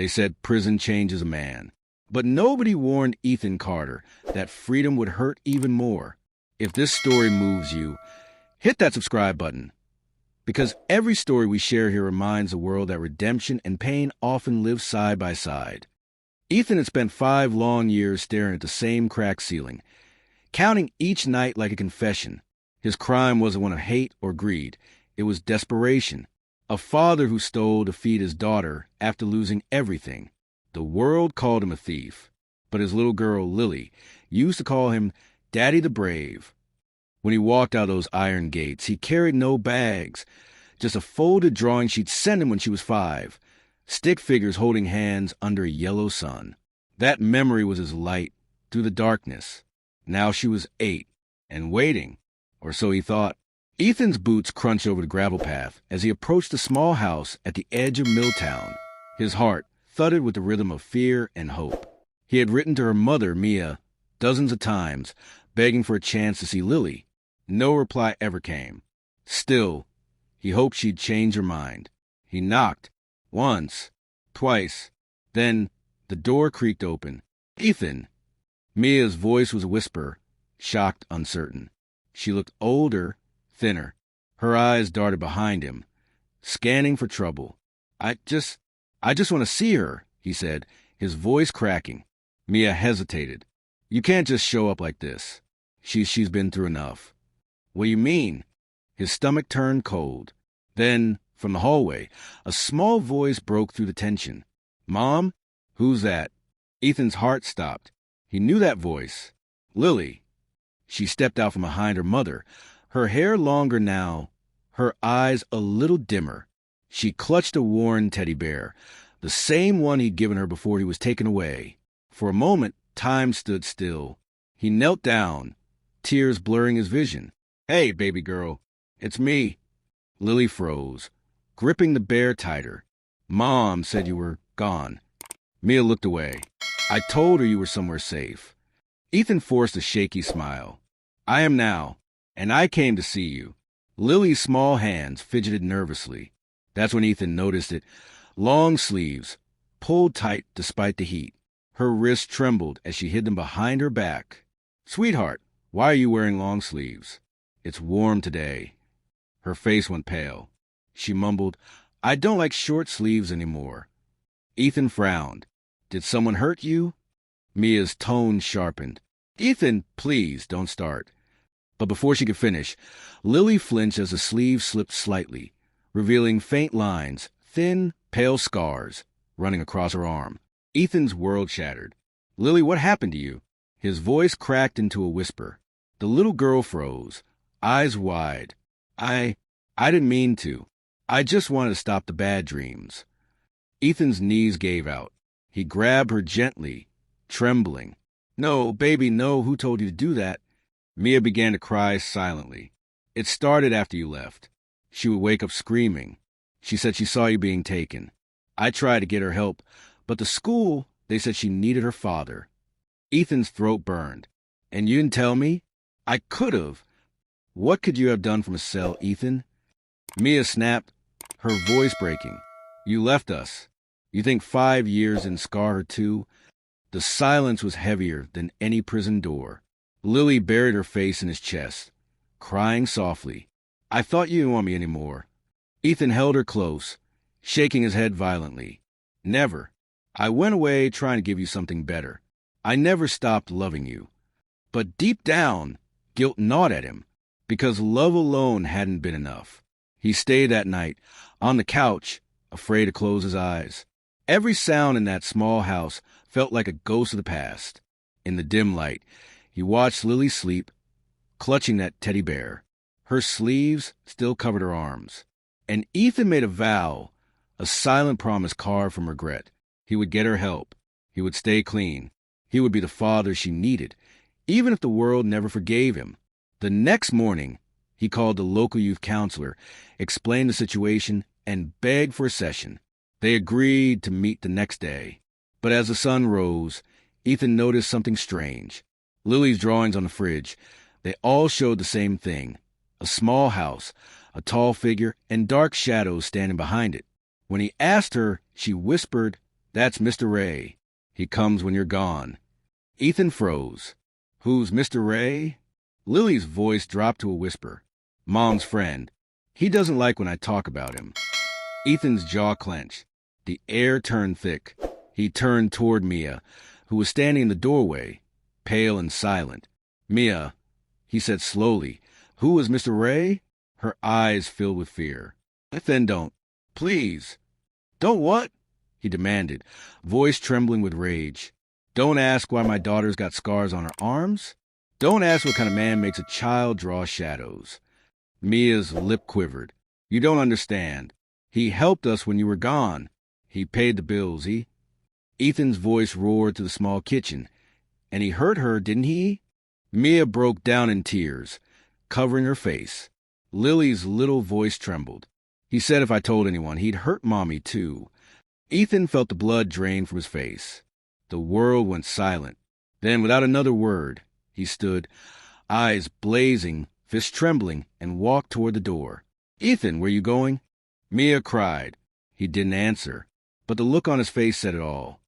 They said prison changes a man. But nobody warned Ethan Carter that freedom would hurt even more. If this story moves you, hit that subscribe button. Because every story we share here reminds the world that redemption and pain often live side by side. Ethan had spent 5 long years staring at the same cracked ceiling, counting each night like a confession. His crime wasn't one of hate or greed. It was desperation. A father who stole to feed his daughter after losing everything. The world called him a thief, but his little girl, Lily, used to call him Daddy the Brave. When he walked out those iron gates, he carried no bags, just a folded drawing she'd sent him when she was 5, stick figures holding hands under a yellow sun. That memory was his light through the darkness. Now she was 8, and waiting, or so he thought. Ethan's boots crunched over the gravel path as he approached the small house at the edge of Milltown. His heart thudded with the rhythm of fear and hope. He had written to her mother, Mia, dozens of times, begging for a chance to see Lily. No reply ever came. Still, he hoped she'd change her mind. He knocked. Once. Twice. Then the door creaked open. "Ethan!" Mia's voice was a whisper, shocked, uncertain. She looked older, thinner. Her eyes darted behind him, scanning for trouble. I just want to see her," he said, his voice cracking. Mia hesitated. "You can't just show up like this. She's been through enough." "What do you mean?" His stomach turned cold. Then, from the hallway, a small voice broke through the tension. "Mom? Who's that?" Ethan's heart stopped. He knew that voice. Lily. She stepped out from behind her mother, her hair longer now, her eyes a little dimmer. She clutched a worn teddy bear, the same one he'd given her before he was taken away. For a moment, time stood still. He knelt down, tears blurring his vision. "Hey, baby girl, it's me." Lily froze, gripping the bear tighter. "Mom said you were gone." Mia looked away. "I told her you were somewhere safe." Ethan forced a shaky smile. "I am now, and I came to see you." Lily's small hands fidgeted nervously. That's when Ethan noticed it. Long sleeves, pulled tight despite the heat. Her wrists trembled as she hid them behind her back. "Sweetheart, why are you wearing long sleeves?" "It's warm today." Her face went pale. She mumbled, "I don't like short sleeves anymore." Ethan frowned. "Did someone hurt you?" Mia's tone sharpened. "Ethan, please, don't start." But before she could finish, Lily flinched as the sleeve slipped slightly, revealing faint lines, thin, pale scars, running across her arm. Ethan's world shattered. "Lily, what happened to you?" His voice cracked into a whisper. The little girl froze, eyes wide. I didn't mean to. I just wanted to stop the bad dreams." Ethan's knees gave out. He grabbed her gently, trembling. "No, baby, no, who told you to do that?" Mia began to cry silently. "It started after you left." She would wake up screaming. She said she saw you being taken. I tried to get her help, but the school, they said she needed her father. Ethan's throat burned. "And you didn't tell me?" "I could have." "What could you have done from a cell, Ethan?" Mia snapped, her voice breaking. "You left us. You think 5 years didn't scar her too?" The silence was heavier than any prison door. Lily buried her face in his chest, crying softly. "I thought you didn't want me anymore." Ethan held her close, shaking his head violently. "Never. I went away trying to give you something better. I never stopped loving you." But deep down, guilt gnawed at him, because love alone hadn't been enough. He stayed that night, on the couch, afraid to close his eyes. Every sound in that small house felt like a ghost of the past. In the dim light, he watched Lily sleep, clutching that teddy bear. Her sleeves still covered her arms. And Ethan made a vow, a silent promise carved from regret. He would get her help. He would stay clean. He would be the father she needed, even if the world never forgave him. The next morning, he called the local youth counselor, explained the situation, and begged for a session. They agreed to meet the next day. But as the sun rose, Ethan noticed something strange. Lily's drawings on the fridge, they all showed the same thing. A small house, a tall figure, and dark shadows standing behind it. When he asked her, she whispered, That's Mr. Ray. He comes when you're gone. Ethan froze. Who's Mr. Ray? Lily's voice dropped to a whisper. Mom's friend. He doesn't like when I talk about him. Ethan's jaw clenched. The air turned thick. He turned toward Mia, who was standing in the doorway, pale and silent. Mia, he said slowly, who is Mr. Ray? Her eyes filled with fear. Then don't. Please. Don't what? He demanded, voice trembling with rage. Don't ask why my daughter's got scars on her arms. Don't ask what kind of man makes a child draw shadows. Mia's lip quivered. You don't understand. He helped us when you were gone. He paid the bills, Ethan's voice roared to the small kitchen. And he hurt her, didn't he? Mia broke down in tears, covering her face. Lily's little voice trembled. He said if I told anyone, he'd hurt Mommy, too. Ethan felt the blood drain from his face. The world went silent. Then, without another word, he stood, eyes blazing, fists trembling, and walked toward the door. Ethan, where you going? Mia cried. He didn't answer, but the look on his face said it all.